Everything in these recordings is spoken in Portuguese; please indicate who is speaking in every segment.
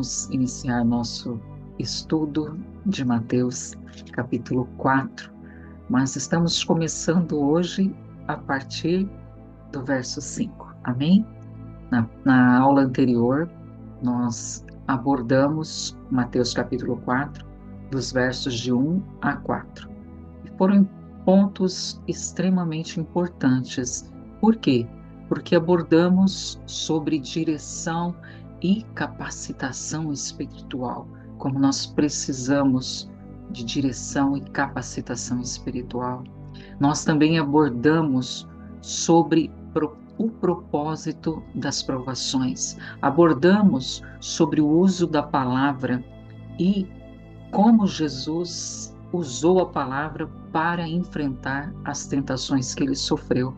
Speaker 1: vamos iniciar nosso estudo de Mateus, capítulo 4, mas estamos começando hoje a partir do verso 5, amém? Na aula anterior, nós abordamos Mateus, capítulo 4, dos versos de 1 a 4. E foram pontos extremamente importantes. Por quê? Porque abordamos sobre direção e capacitação espiritual, como nós precisamos de direção e capacitação espiritual. Nós também abordamos sobre o propósito das provações, abordamos sobre o uso da palavra e como Jesus usou a palavra para enfrentar as tentações que ele sofreu.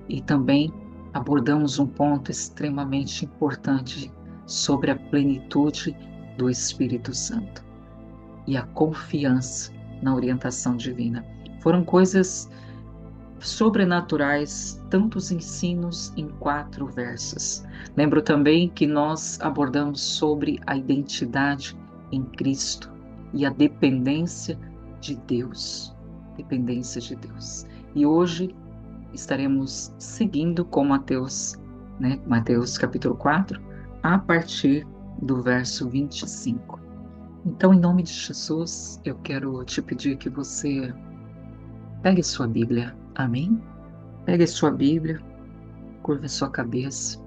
Speaker 1: E também abordamos um ponto extremamente importante sobre a plenitude do Espírito Santo e a confiança na orientação divina. Foram coisas sobrenaturais, tantos ensinos em 4 versos. Lembro também que nós abordamos sobre a identidade em Cristo e a dependência de Deus. Dependência de Deus. E hoje estaremos seguindo com Mateus, Mateus capítulo 4, a partir do verso 25. Então, em nome de Jesus, eu quero te pedir que você pegue sua Bíblia, amém? Pegue sua Bíblia, curva sua cabeça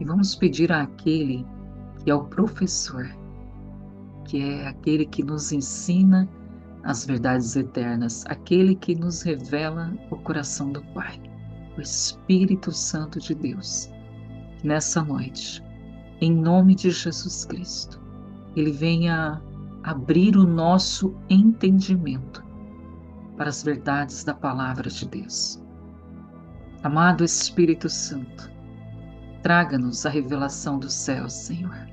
Speaker 1: e vamos pedir àquele que é o professor, que é aquele que nos ensina as verdades eternas, aquele que nos revela o coração do Pai, o Espírito Santo de Deus. Nessa noite, em nome de Jesus Cristo, Ele venha abrir o nosso entendimento para as verdades da palavra de Deus. Amado Espírito Santo, traga-nos a revelação do céu, Senhor.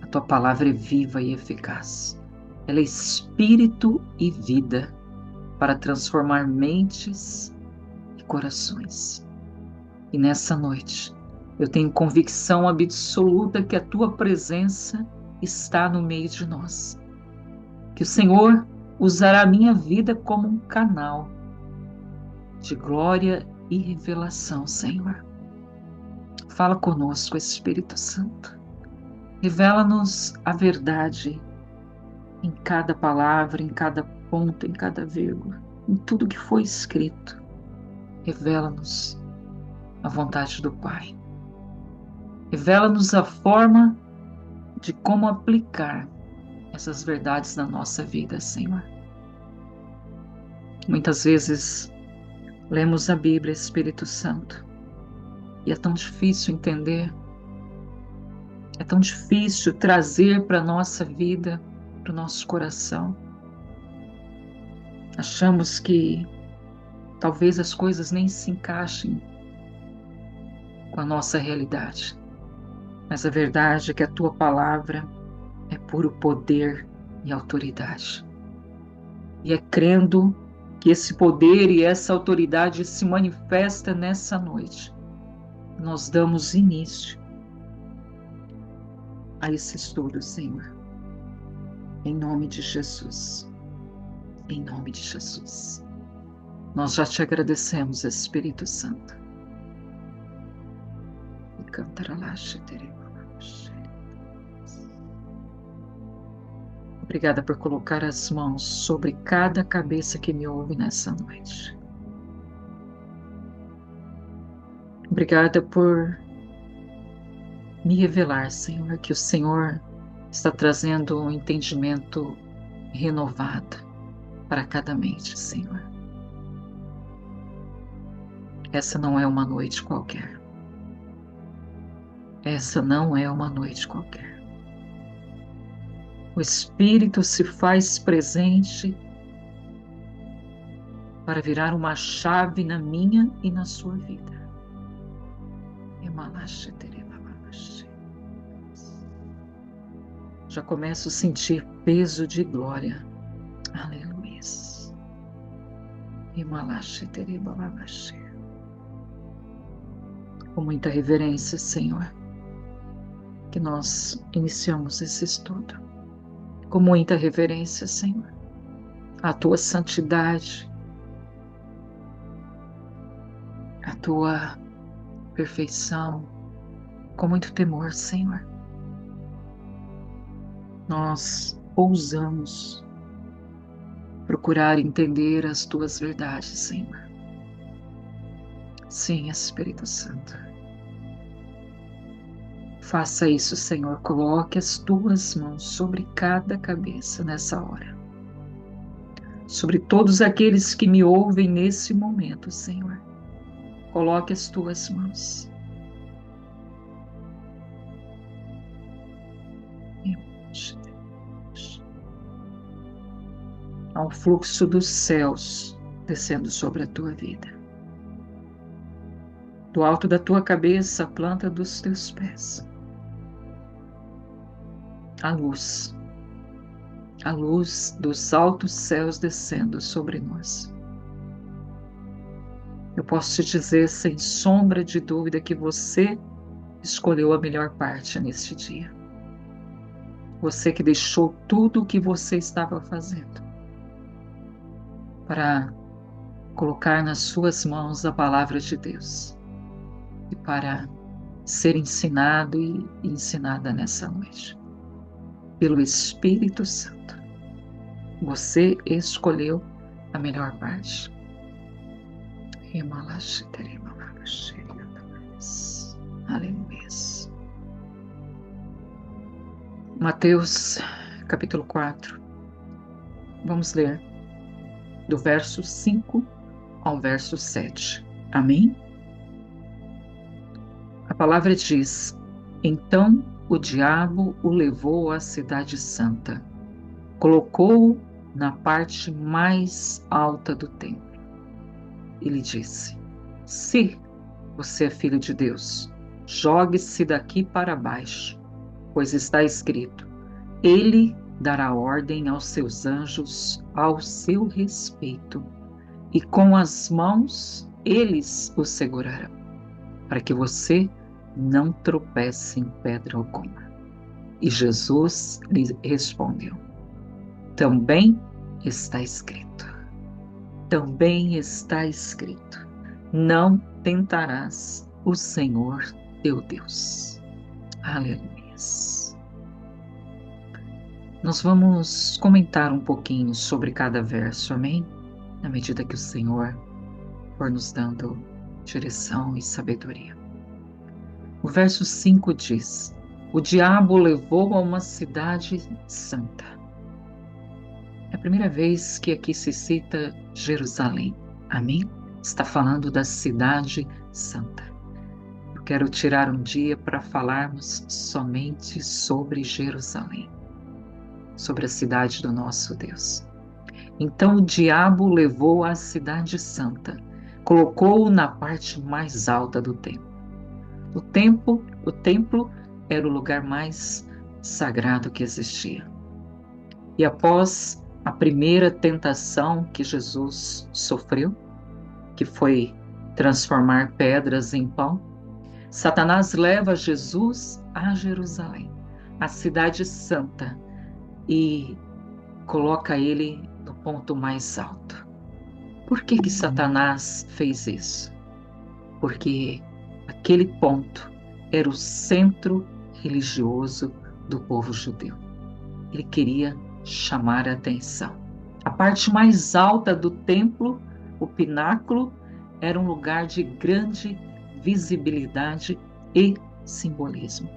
Speaker 1: A Tua palavra é viva e eficaz. Ela é espírito e vida para transformar mentes e corações. E nessa noite, eu tenho convicção absoluta que a Tua presença está no meio de nós. Que o Senhor usará a minha vida como um canal de glória e revelação, Senhor. Fala conosco, Espírito Santo. Revela-nos a verdade em cada palavra, em cada ponto, em cada vírgula, em tudo que foi escrito. Revela-nos a vontade do Pai. Revela-nos a forma de como aplicar essas verdades na nossa vida, Senhor. Muitas vezes lemos a Bíblia, Espírito Santo, e é tão difícil entender, é tão difícil trazer para a nossa vida, para o nosso coração. Achamos que talvez as coisas nem se encaixem com a nossa realidade, mas a verdade é que a Tua palavra é puro poder e autoridade. E é crendo que esse poder e essa autoridade se manifesta nessa noite. Nós damos início a esse estudo, Senhor. Em nome de Jesus. Em nome de Jesus. Nós já te agradecemos, Espírito Santo. E cantaralaxa teremos. Obrigada por colocar as mãos sobre cada cabeça que me ouve nessa noite. Obrigada por me revelar, Senhor, que o Senhor está trazendo um entendimento renovado para cada mente, Senhor. Essa não é uma noite qualquer. Essa não é uma noite qualquer. O Espírito se faz presente para virar uma chave na minha e na sua vida. Já começo a sentir peso de glória. Aleluia. Com muita reverência, Senhor. que nós iniciamos esse estudo com muita reverência, Senhor, à tua santidade, à tua perfeição, com muito temor, Senhor. Nós ousamos procurar entender as tuas verdades, Senhor. Sim, Espírito Santo. Faça isso, Senhor. Coloque as tuas mãos sobre cada cabeça nessa hora. Sobre todos aqueles que me ouvem nesse momento, Senhor. Coloque as tuas mãos. Há um fluxo dos céus descendo sobre a tua vida. Do alto da tua cabeça, a planta dos teus pés. A luz dos altos céus descendo sobre nós. Eu posso te dizer sem sombra de dúvida que você escolheu a melhor parte neste dia. Você que deixou tudo o que você estava fazendo para colocar nas suas mãos a palavra de Deus e para ser ensinado e ensinada nessa noite. Pelo Espírito Santo. Você escolheu a melhor parte. Aleluia. Mateus, capítulo 4. Vamos ler do verso 5 ao verso 7. Amém? A palavra diz: Então o diabo o levou à cidade santa, colocou-o na parte mais alta do templo e lhe disse: Se você é filho de Deus, jogue-se daqui para baixo, pois está escrito: Ele dará ordem aos seus anjos ao seu respeito, e com as mãos eles o segurarão, para que você não tropece em pedra alguma. E Jesus lhe respondeu: Também está escrito. Também está escrito: Não tentarás o Senhor teu Deus. Aleluia. Nós vamos comentar um pouquinho sobre cada verso, amém? Na medida que o Senhor for nos dando direção e sabedoria. O verso 5 diz: O diabo o levou a uma cidade santa. É a primeira vez que aqui se cita Jerusalém. Amém? Está falando da cidade santa. Eu quero tirar um dia para falarmos somente sobre Jerusalém, sobre a cidade do nosso Deus. Então o diabo o levou à cidade santa, colocou-o na parte mais alta do templo. O templo era o lugar mais sagrado que existia. E após a primeira tentação que Jesus sofreu, que foi transformar pedras em pão, Satanás leva Jesus a Jerusalém, a cidade santa, e coloca ele no ponto mais alto. Por que Satanás fez isso? Porque aquele ponto era o centro religioso do povo judeu. Ele queria chamar a atenção. A parte mais alta do templo, o pináculo, era um lugar de grande visibilidade e simbolismo,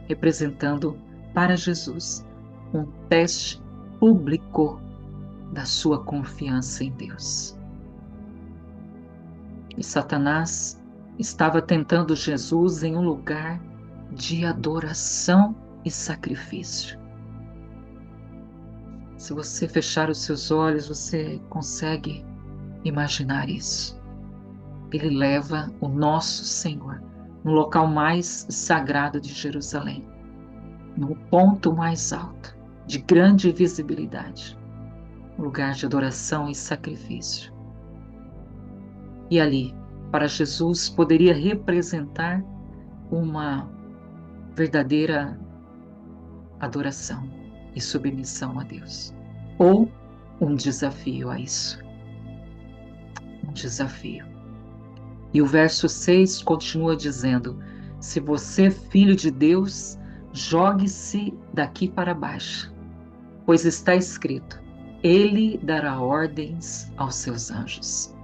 Speaker 1: representando para Jesus um teste público da sua confiança em Deus. E Satanás estava tentando Jesus em um lugar de adoração e sacrifício. Se você fechar os seus olhos, você consegue imaginar isso. Ele leva o nosso Senhor no local mais sagrado de Jerusalém, no ponto mais alto, de grande visibilidade, um lugar de adoração e sacrifício. E ali, para Jesus, poderia representar uma verdadeira adoração e submissão a Deus. Ou um desafio a isso. Um desafio. E o verso 6 continua dizendo: se você é filho de Deus, jogue-se daqui para baixo, pois está escrito: Ele dará ordens aos seus anjos,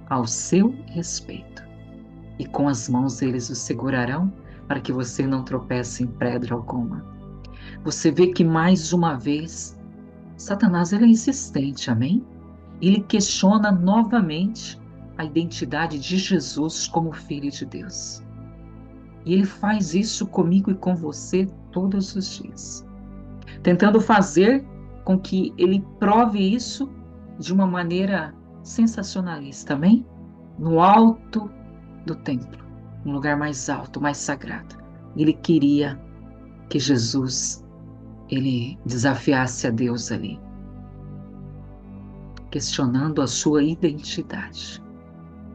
Speaker 1: ao seu respeito, e com as mãos eles o segurarão, para que você não tropece em pedra alguma. Você vê que mais uma vez, Satanás ele é insistente, amém? Ele questiona novamente a identidade de Jesus como Filho de Deus. E ele faz isso comigo e com você todos os dias, tentando fazer com que ele prove isso de uma maneira sensacionalista, amém? No alto do templo, um lugar mais alto, mais sagrado. Ele queria que Jesus, ele desafiasse a Deus ali, questionando a sua identidade.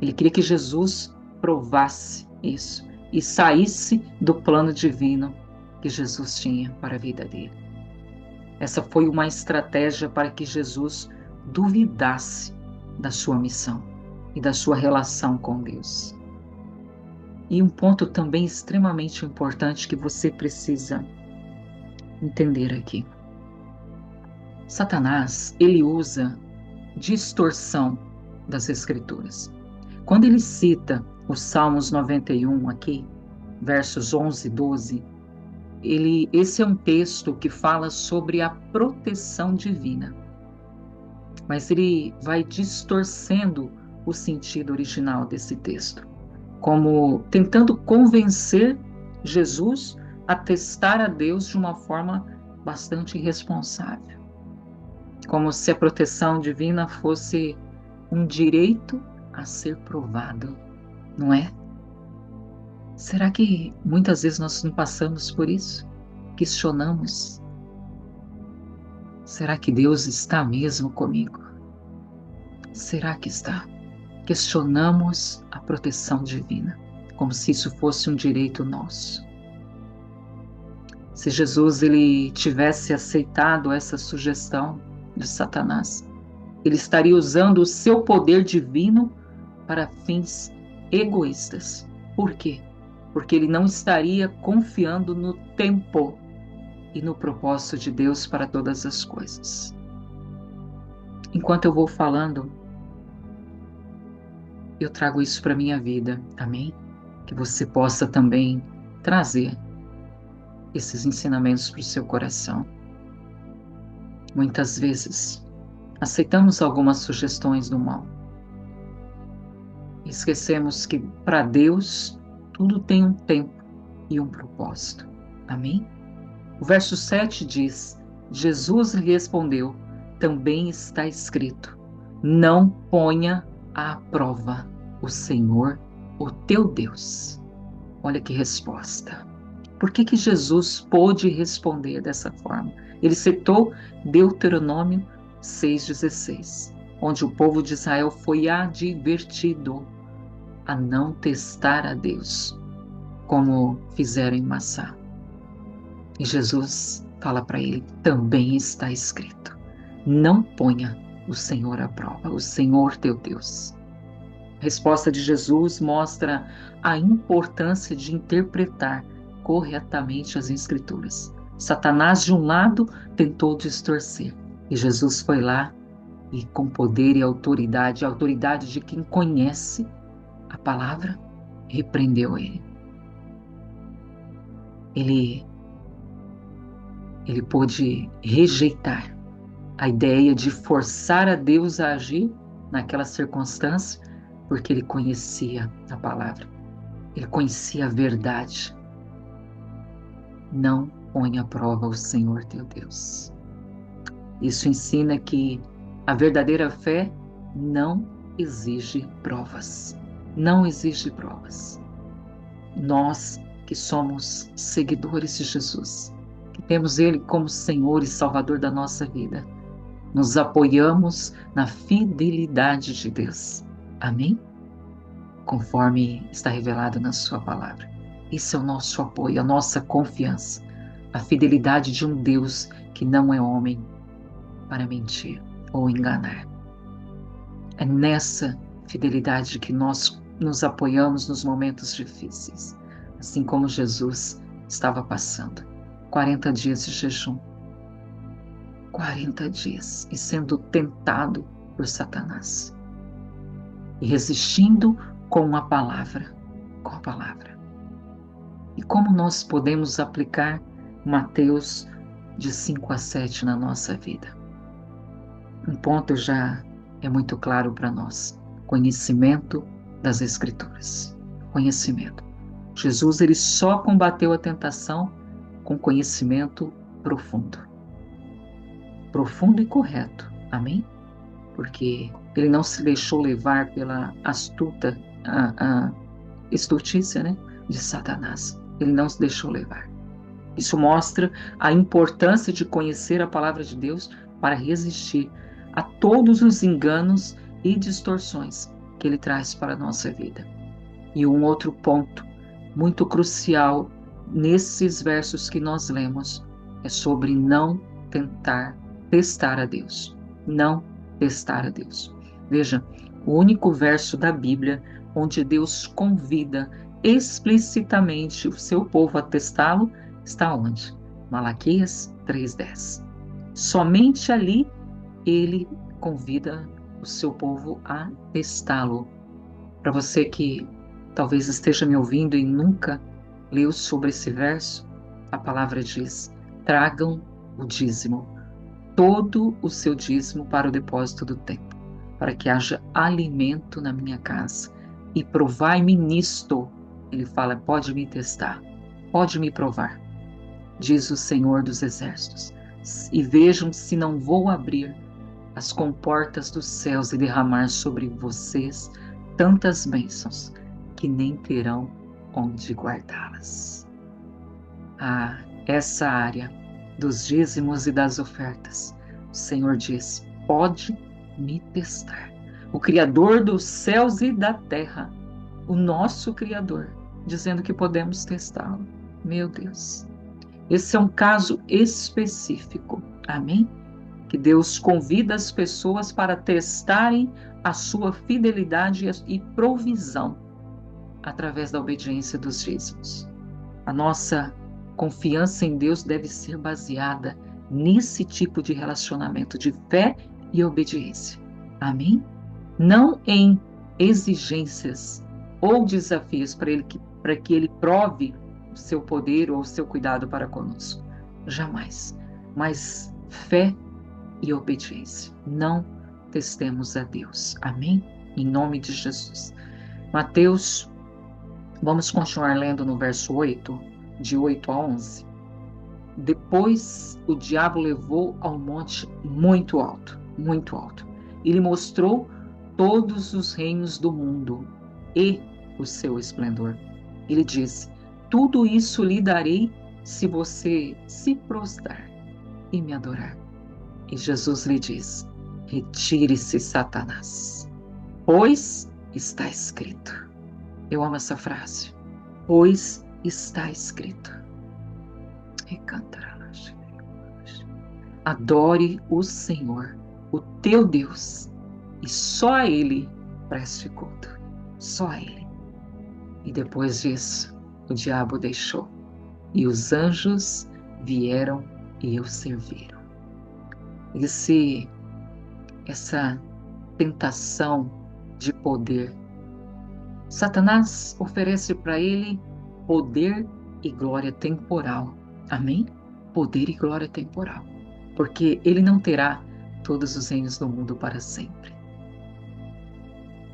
Speaker 1: Ele queria que Jesus provasse isso e saísse do plano divino que Jesus tinha para a vida dele. Essa foi uma estratégia para que Jesus duvidasse da sua missão e da sua relação com Deus. E um ponto também extremamente importante que você precisa entender aqui. Satanás, ele usa distorção das Escrituras. Quando ele cita os Salmos 91 aqui, versos 11 e 12, esse é um texto que fala sobre a proteção divina. Mas ele vai distorcendo o sentido original desse texto, como tentando convencer Jesus a testar a Deus de uma forma bastante irresponsável. Como se a proteção divina fosse um direito a ser provado, não é? Será que muitas vezes nós não passamos por isso? Questionamos. Será que Deus está mesmo comigo? Será que está? Questionamos a proteção divina, como se isso fosse um direito nosso. Se Jesus ele tivesse aceitado essa sugestão de Satanás, ele estaria usando o seu poder divino para fins egoístas. Por quê? Porque ele não estaria confiando no tempo e no propósito de Deus para todas as coisas. Enquanto eu vou falando, eu trago isso para a minha vida, amém? Que você possa também trazer esses ensinamentos para o seu coração. Muitas vezes, aceitamos algumas sugestões do mal. Esquecemos que para Deus tudo tem um tempo e um propósito. Amém? O verso 7 diz: Jesus lhe respondeu: também está escrito, não ponha à prova o Senhor, o teu Deus. Olha que resposta. Por que Jesus pôde responder dessa forma? Ele citou Deuteronômio 6,16, onde o povo de Israel foi advertido a não testar a Deus, como fizeram em Massá. E Jesus fala para ele: também está escrito, não ponha o Senhor à prova, o Senhor teu Deus. A resposta de Jesus mostra a importância de interpretar corretamente as Escrituras. Satanás, de um lado, tentou distorcer, e Jesus foi lá e, com poder e autoridade, a autoridade de quem conhece a palavra, repreendeu ele. Ele pôde rejeitar a ideia de forçar a Deus a agir naquela circunstância, porque ele conhecia a palavra, ele conhecia a verdade. Não põe à prova o Senhor teu Deus. Isso ensina que a verdadeira fé não exige provas. Não exige provas. Nós que somos seguidores de Jesus, que temos Ele como Senhor e Salvador da nossa vida, nos apoiamos na fidelidade de Deus. Amém? Conforme está revelado na sua palavra. Esse é o nosso apoio, a nossa confiança, a fidelidade de um Deus que não é homem para mentir ou enganar. É nessa fidelidade que nós nos apoiamos nos momentos difíceis, assim como Jesus estava passando. 40 dias de jejum, 40 dias, e sendo tentado por Satanás, e resistindo com a palavra, com a palavra. E como nós podemos aplicar Mateus de 5 a 7 na nossa vida? Um ponto já é muito claro para nós: conhecimento das Escrituras. Conhecimento. Jesus ele só combateu a tentação com conhecimento profundo. Profundo e correto. Amém? Porque ele não se deixou levar pela a estultícia, né, de Satanás. Ele não se deixou levar. Isso mostra a importância de conhecer a palavra de Deus para resistir a todos os enganos e distorções que ele traz para a nossa vida. E um outro ponto muito crucial nesses versos que nós lemos é sobre não testar a Deus. Não testar a Deus. Veja, o único verso da Bíblia onde Deus convida explicitamente o seu povo a testá-lo está onde? Malaquias 3:10. Somente ali ele convida o seu povo a testá-lo. Para você que talvez esteja me ouvindo e nunca leu sobre esse verso, a palavra diz: tragam o dízimo, todo o seu dízimo para o depósito do templo, para que haja alimento na minha casa. E provai-me nisto. Ele fala: pode me testar, pode me provar, diz o Senhor dos Exércitos, e vejam se não vou abrir as comportas dos céus e derramar sobre vocês tantas bênçãos que nem terão onde guardá-las. Ah, essa área dos dízimos e das ofertas, o Senhor diz: pode me testar. O Criador dos céus e da terra, o nosso Criador, dizendo que podemos testá-lo. Meu Deus. Esse é um caso específico, amém? Que Deus convida as pessoas para testarem a sua fidelidade e provisão através da obediência dos dízimos. A nossa confiança em Deus deve ser baseada nesse tipo de relacionamento de fé e obediência, amém? Não em exigências ou desafios para que Ele prove o seu poder ou o seu cuidado para conosco. Jamais. Mas fé e obediência. Não testemos a Deus. Amém? Em nome de Jesus. Mateus, vamos continuar lendo no verso 8, de 8 a 11. Depois o diabo levou ao monte muito alto, muito alto. Ele mostrou todos os reinos do mundo e o seu esplendor. Ele disse: tudo isso lhe darei se você se prostrar e me adorar. E Jesus lhe diz: retire-se, Satanás, pois está escrito. Eu amo essa frase. Pois está escrito. Adore o Senhor, o teu Deus, e só a Ele preste culto. Só a Ele. E depois disso, o diabo deixou, e os anjos vieram e o serviram. Essa tentação de poder, Satanás oferece para ele poder e glória temporal. Amém? Poder e glória temporal. Porque ele não terá todos os reinos do mundo para sempre.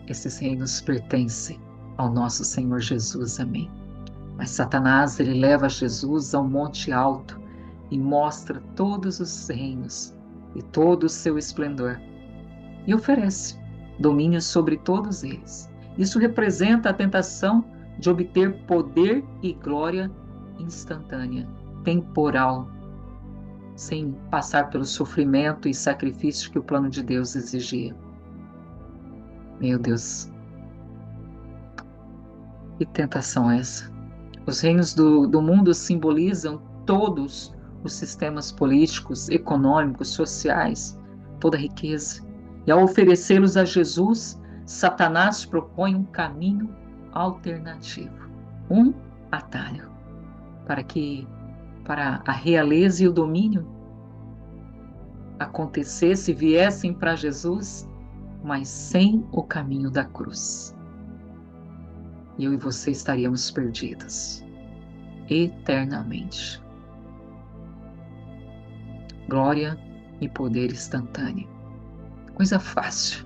Speaker 1: Esses reinos pertencem ao nosso Senhor Jesus. Amém? Mas Satanás, ele leva Jesus ao monte alto e mostra todos os reinos e todo o seu esplendor. E oferece domínio sobre todos eles. Isso representa a tentação de obter poder e glória instantânea, temporal, sem passar pelo sofrimento e sacrifício que o plano de Deus exigia. Meu Deus, que tentação é essa? Os reinos do mundo simbolizam todos os sistemas políticos, econômicos, sociais, toda a riqueza. E ao oferecê-los a Jesus, Satanás propõe um caminho alternativo, um atalho, para a realeza e o domínio acontecesse, viessem para Jesus, mas sem o caminho da cruz. Eu e você estaríamos perdidos eternamente. Glória e poder instantâneo. Coisa fácil.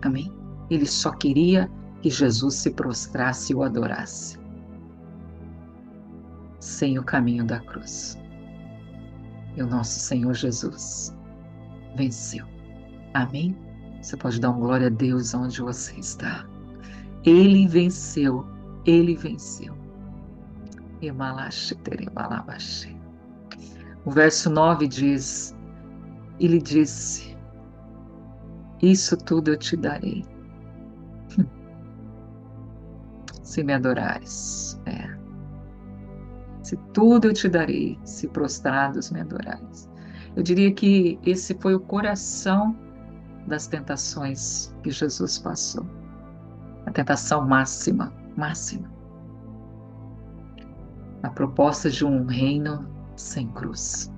Speaker 1: Amém? Ele só queria que Jesus se prostrasse e o adorasse. Sem o caminho da cruz. E o nosso Senhor Jesus venceu. Amém? Você pode dar uma glória a Deus onde você está. Ele venceu. Ele venceu. O verso 9 diz: Ele disse: Isso tudo eu te darei, se me adorares. Se tudo eu te darei, se prostrados me adorares. Eu diria que esse foi o coração das tentações que Jesus passou. A tentação máxima. A proposta de um reino sem cruz.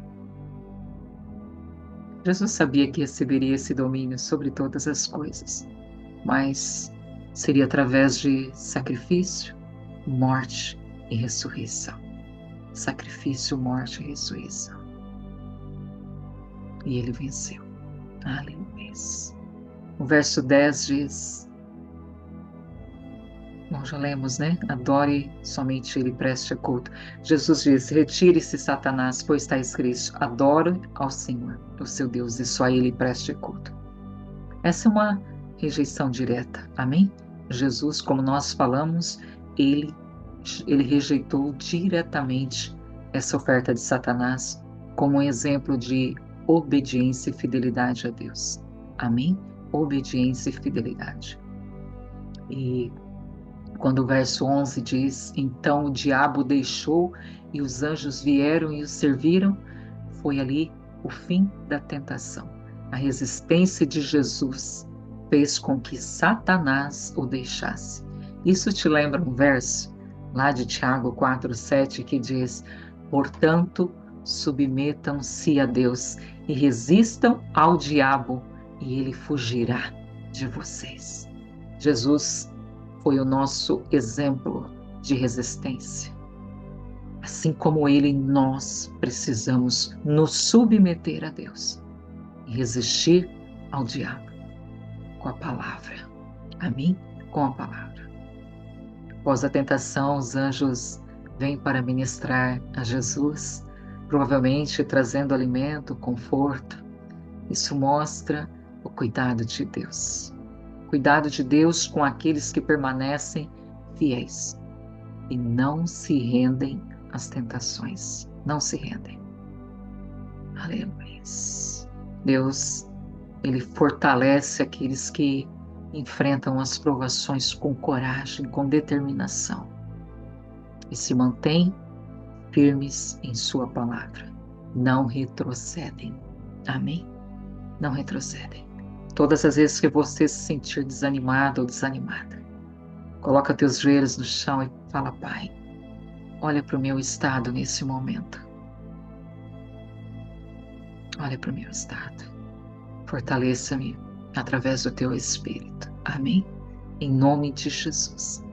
Speaker 1: Jesus sabia que receberia esse domínio sobre todas as coisas, mas seria através de sacrifício, morte e ressurreição. Sacrifício, morte e ressurreição. E ele venceu. Aleluia. O verso 10 diz, nós já lemos, né? Adore somente ele, preste culto. Jesus diz: retire-se, Satanás, pois está escrito: adore ao Senhor, o seu Deus, e só a ele preste culto. Essa é uma rejeição direta, amém? Jesus, como nós falamos, ele rejeitou diretamente essa oferta de Satanás como um exemplo de obediência e fidelidade a Deus. Amém? Obediência e fidelidade. E quando o verso 11 diz: então o diabo deixou e os anjos vieram e o serviram, foi ali o fim da tentação. A resistência de Jesus fez com que Satanás o deixasse. Isso te lembra um verso lá de Tiago 4:7 que diz: portanto, submetam-se a Deus e resistam ao diabo, e ele fugirá de vocês. Jesus foi o nosso exemplo de resistência. Assim como ele, nós precisamos nos submeter a Deus e resistir ao diabo com a palavra. Amém? Com a palavra. Após a tentação, os anjos vêm para ministrar a Jesus, provavelmente trazendo alimento, conforto. Isso mostra o cuidado de Deus. Cuidado de Deus com aqueles que permanecem fiéis e não se rendem às tentações. Não se rendem. Aleluia. Deus, ele fortalece aqueles que enfrentam as provações com coragem, com determinação e se mantêm firmes em sua palavra. Não retrocedem. Amém? Não retrocedem. Todas as vezes que você se sentir desanimado ou desanimada, coloca teus joelhos no chão e fala: Pai, olha para o meu estado nesse momento. Olha para o meu estado. Fortaleça-me através do teu Espírito. Amém? Em nome de Jesus.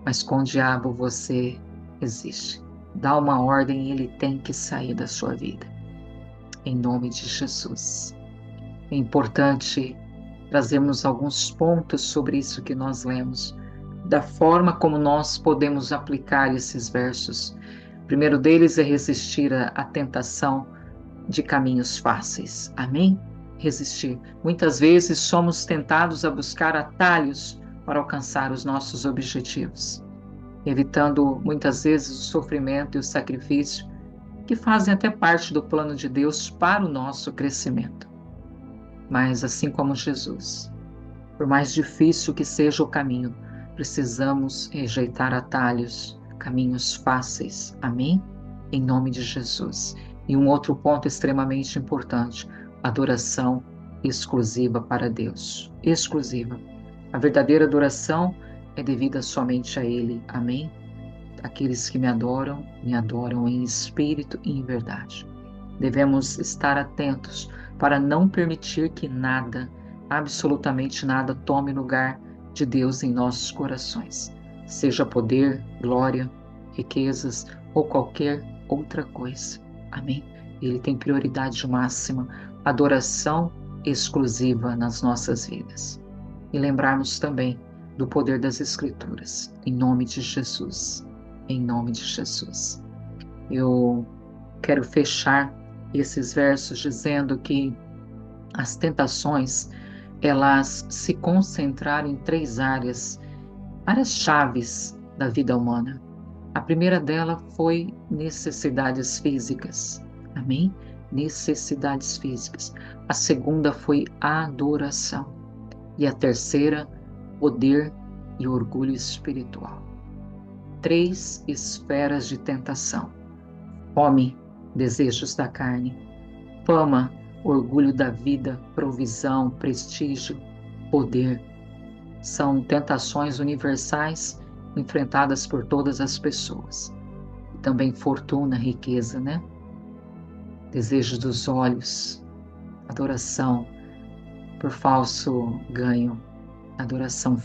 Speaker 1: Mas com o diabo você resiste. Dá uma ordem e ele tem que sair da sua vida. Em nome de Jesus. É importante trazermos alguns pontos sobre isso que nós lemos, da forma como nós podemos aplicar esses versos. O primeiro deles é resistir à tentação de caminhos fáceis. Amém? Resistir. Muitas vezes somos tentados a buscar atalhos para alcançar os nossos objetivos, evitando muitas vezes o sofrimento e o sacrifício que fazem até parte do plano de Deus para o nosso crescimento. Mas assim como Jesus, por mais difícil que seja o caminho, precisamos rejeitar atalhos caminhos fáceis. Amém? Em nome de Jesus. E um outro ponto extremamente importante: adoração exclusiva para Deus. Exclusiva. A verdadeira adoração é devida somente a Ele. Amém? Aqueles que me adoram em espírito e em verdade. Devemos estar atentos para não permitir que nada, absolutamente nada, tome lugar de Deus em nossos corações. Seja poder, glória, riquezas ou qualquer outra coisa. Amém? Ele tem prioridade máxima, adoração exclusiva nas nossas vidas. E lembrarmos também do poder das Escrituras, em nome de Jesus. Em nome de Jesus. Eu quero fechar esses versos dizendo que as tentações, elas se concentraram em 3 áreas chaves da vida humana. A primeira dela foi necessidades físicas. Amém? Necessidades físicas. A segunda foi adoração. E a terceira, poder e orgulho espiritual. 3 esferas de tentação: fome, desejos da carne; fama, orgulho da vida; provisão, prestígio, poder. São tentações universais enfrentadas por todas as pessoas. Também fortuna, riqueza, né? Desejos dos olhos, adoração por falso ganho, adoração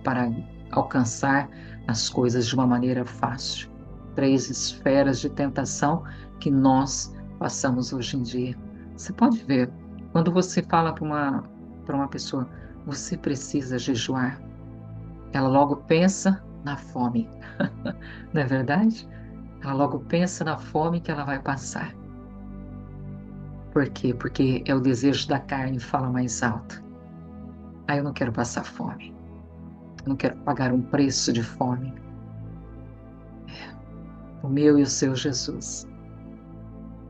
Speaker 1: para alcançar as coisas de uma maneira fácil. 3 esferas de tentação que nós passamos hoje em dia. Você pode ver, quando você fala para uma pessoa, você precisa jejuar, ela logo pensa na fome. Não é verdade? Ela logo pensa na fome que ela vai passar. Por quê? Porque é o desejo da carne que fala mais alto. Eu não quero passar fome. Eu não quero pagar um preço de fome. O meu e o seu Jesus.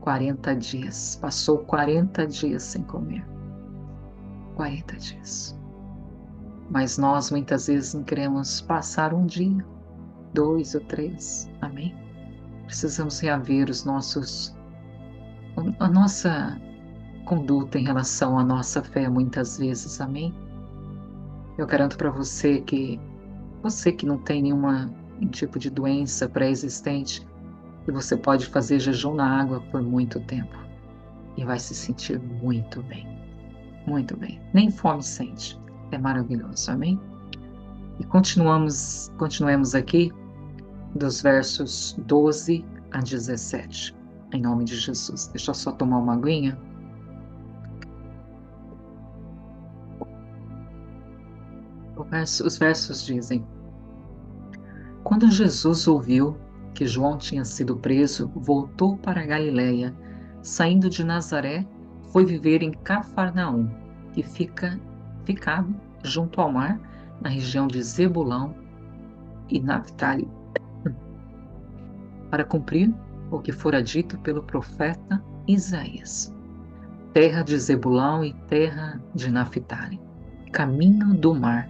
Speaker 1: 40 dias. Passou 40 dias sem comer. 40 dias. Mas nós muitas vezes não queremos passar um dia, 2 ou 3. Amém? Precisamos reaver a nossa conduta em relação à nossa fé muitas vezes. Amém? Eu garanto para você que não tem nenhum tipo de doença pré-existente, que você pode fazer jejum na água por muito tempo e vai se sentir muito bem. Muito bem. Nem fome sente. É maravilhoso. Amém? E continuemos aqui dos versos 12 a 17. Em nome de Jesus. Deixa eu só tomar uma aguinha. Os versos dizem: quando Jesus ouviu que João tinha sido preso, voltou para a Galiléia. Saindo de Nazaré, foi viver em Cafarnaum, que ficava junto ao mar, na região de Zebulão e Naphtali, para cumprir o que fora dito pelo profeta Isaías: terra de Zebulão e terra de Naphtali, caminho do mar,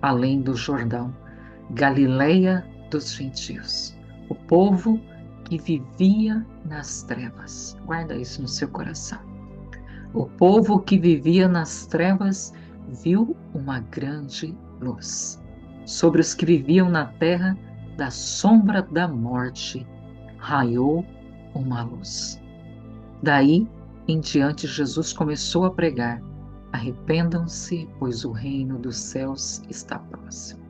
Speaker 1: além do Jordão, Galiléia dos gentios, o povo que vivia nas trevas. Guarda isso no seu coração. O povo que vivia nas trevas viu uma grande luz. Sobre os que viviam na terra da sombra da morte, raiou uma luz. Daí em diante, Jesus começou a pregar: arrependam-se, pois o reino dos céus está próximo.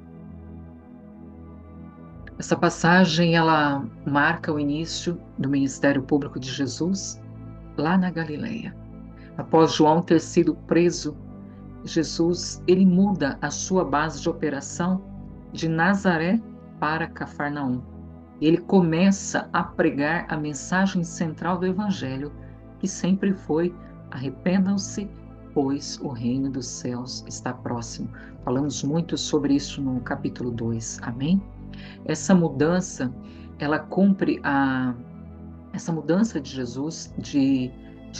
Speaker 1: Essa passagem, ela marca o início do ministério público de Jesus lá na Galileia. Após João ter sido preso, Jesus, ele muda a sua base de operação de Nazaré para Cafarnaum. Ele começa a pregar a mensagem central do Evangelho, que sempre foi: arrependam-se, pois o reino dos céus está próximo. Falamos muito sobre isso no capítulo 2. Amém? Essa mudança, essa mudança de Jesus de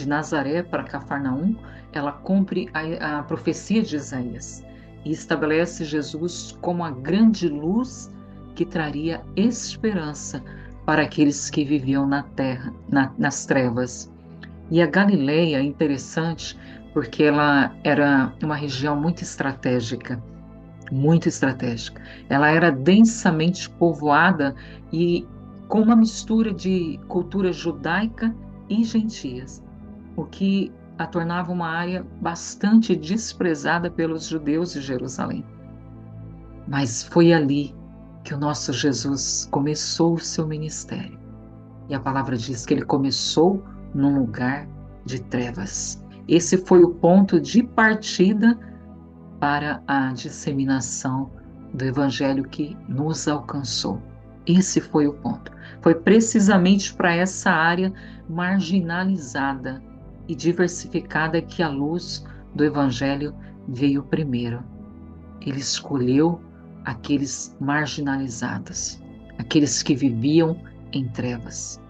Speaker 1: Nazaré para Cafarnaum, ela cumpre a profecia de Isaías e estabelece Jesus como a grande luz que traria esperança para aqueles que viviam na terra, nas trevas. E a Galileia é interessante porque ela era uma região muito estratégica, muito estratégica. Ela era densamente povoada e com uma mistura de cultura judaica e gentias, o que a tornava uma área bastante desprezada pelos judeus de Jerusalém. Mas foi ali que o nosso Jesus começou o seu ministério. E a palavra diz que ele começou num lugar de trevas. Esse foi o ponto de partida para a disseminação do evangelho que nos alcançou. Esse foi o ponto. Foi precisamente para essa área marginalizada e diversificada que a luz do evangelho veio primeiro. Ele escolheu aqueles marginalizados, aqueles que viviam em trevas.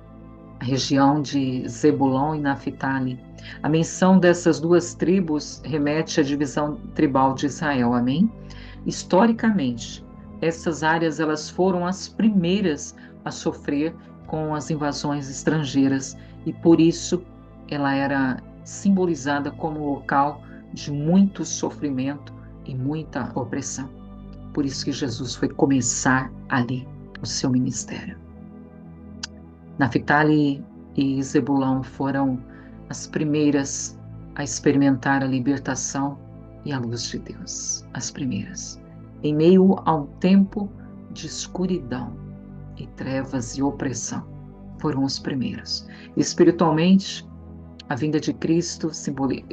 Speaker 1: A região de Zebulon e Naftali. A menção dessas duas tribos remete à divisão tribal de Israel, amém? Historicamente, essas áreas elas foram as primeiras a sofrer com as invasões estrangeiras e por isso ela era simbolizada como local de muito sofrimento e muita opressão. Por isso que Jesus foi começar ali o seu ministério. Naftali e Zebulão foram as primeiras a experimentar a libertação e a luz de Deus, as primeiras. Em meio a um tempo de escuridão e trevas e opressão, foram os primeiros. Espiritualmente, a vinda de Cristo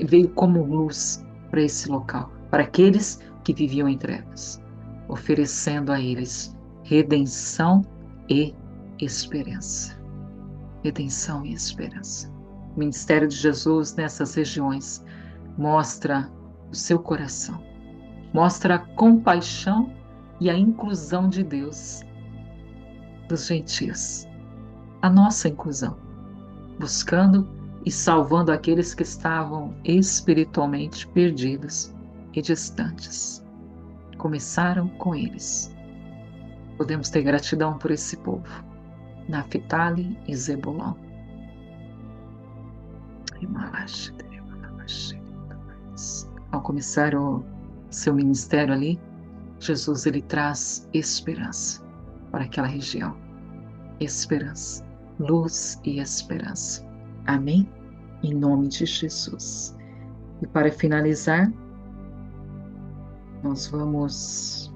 Speaker 1: veio como luz para esse local, para aqueles que viviam em trevas, oferecendo a eles redenção e esperança. Redenção e esperança. O ministério de Jesus nessas regiões mostra o seu coração, mostra a compaixão e a inclusão de Deus dos gentios, a nossa inclusão, buscando e salvando aqueles que estavam espiritualmente perdidos e distantes. Começaram com eles. Podemos ter gratidão por esse povo. Naftali e Zebulon. Ao começar o seu ministério ali, Jesus ele traz esperança para aquela região. Esperança, luz e esperança. Amém? Em nome de Jesus. E para finalizar, nós vamos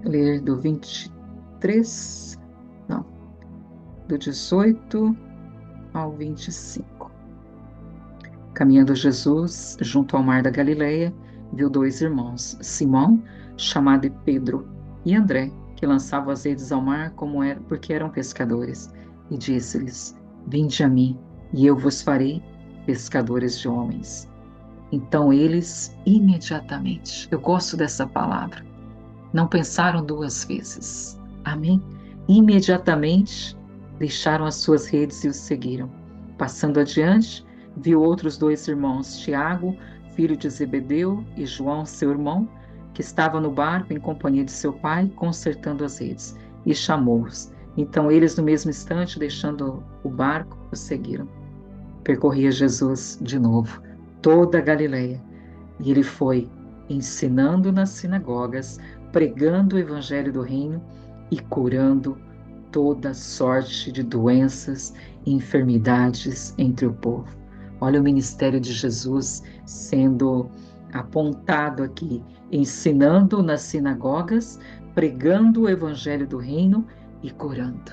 Speaker 1: ler do 18 ao 25. Caminhando Jesus junto ao mar da Galileia, viu dois irmãos, Simão, chamado de Pedro, e André, que lançavam as redes ao mar porque eram pescadores, e disse-lhes: Vinde a mim, e eu vos farei pescadores de homens. Então eles, imediatamente, eu gosto dessa palavra, não pensaram duas vezes. Amém? Imediatamente deixaram as suas redes e os seguiram. Passando adiante, viu outros dois irmãos, Tiago, filho de Zebedeu, e João, seu irmão, que estavam no barco em companhia de seu pai, consertando as redes, e chamou-os. Então eles, no mesmo instante, deixando o barco, os seguiram. Percorria Jesus de novo toda a Galileia, e ele foi ensinando nas sinagogas, pregando o evangelho do reino e curando toda sorte de doenças e enfermidades entre o povo. Olha o ministério de Jesus sendo apontado aqui, ensinando nas sinagogas, pregando o evangelho do reino e curando.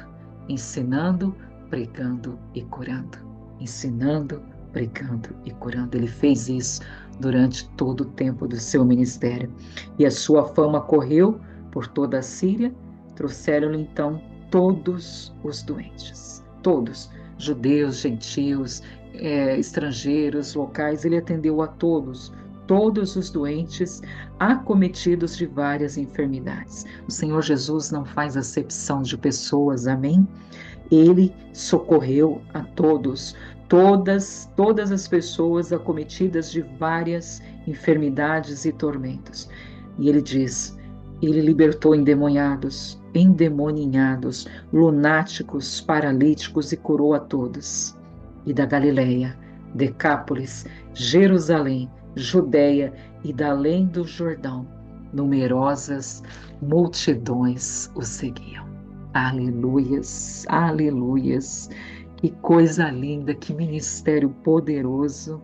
Speaker 1: Ensinando, pregando e curando. Ensinando, pregando e curando. Ele fez isso durante todo o tempo do seu ministério. E a sua fama correu por toda a Síria. Trouxeram-lhe então todos os doentes. Todos, judeus, gentios, estrangeiros, locais. Ele atendeu a todos os doentes, acometidos de várias enfermidades. O Senhor Jesus não faz acepção de pessoas, amém? Ele socorreu a todas as pessoas acometidas de várias enfermidades e tormentos. E ele diz: Ele libertou endemoninhados, lunáticos, paralíticos e curou a todos. E da Galileia, Decápolis, Jerusalém, Judéia e da além do Jordão, numerosas multidões o seguiam. Aleluias, aleluias. Que coisa linda, que ministério poderoso.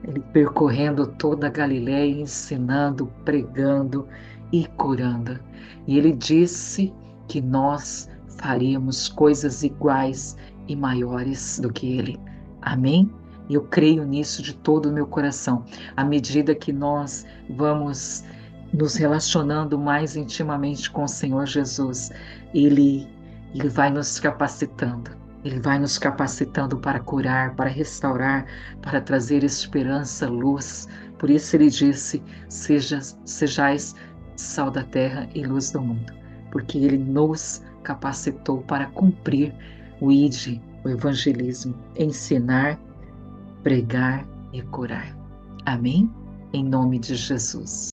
Speaker 1: Ele percorrendo toda a Galiléia, ensinando, pregando e curando. E ele disse que nós faríamos coisas iguais e maiores do que ele. Amém? Eu creio nisso de todo o meu coração. À medida que nós vamos nos relacionando mais intimamente com o Senhor Jesus, ele vai nos capacitando. Ele vai nos capacitando para curar, para restaurar, para trazer esperança, luz. Por isso ele disse: sejais sal da terra e luz do mundo, porque ele nos capacitou para cumprir o ID, o evangelismo, ensinar, pregar e curar. Amém? Em nome de Jesus.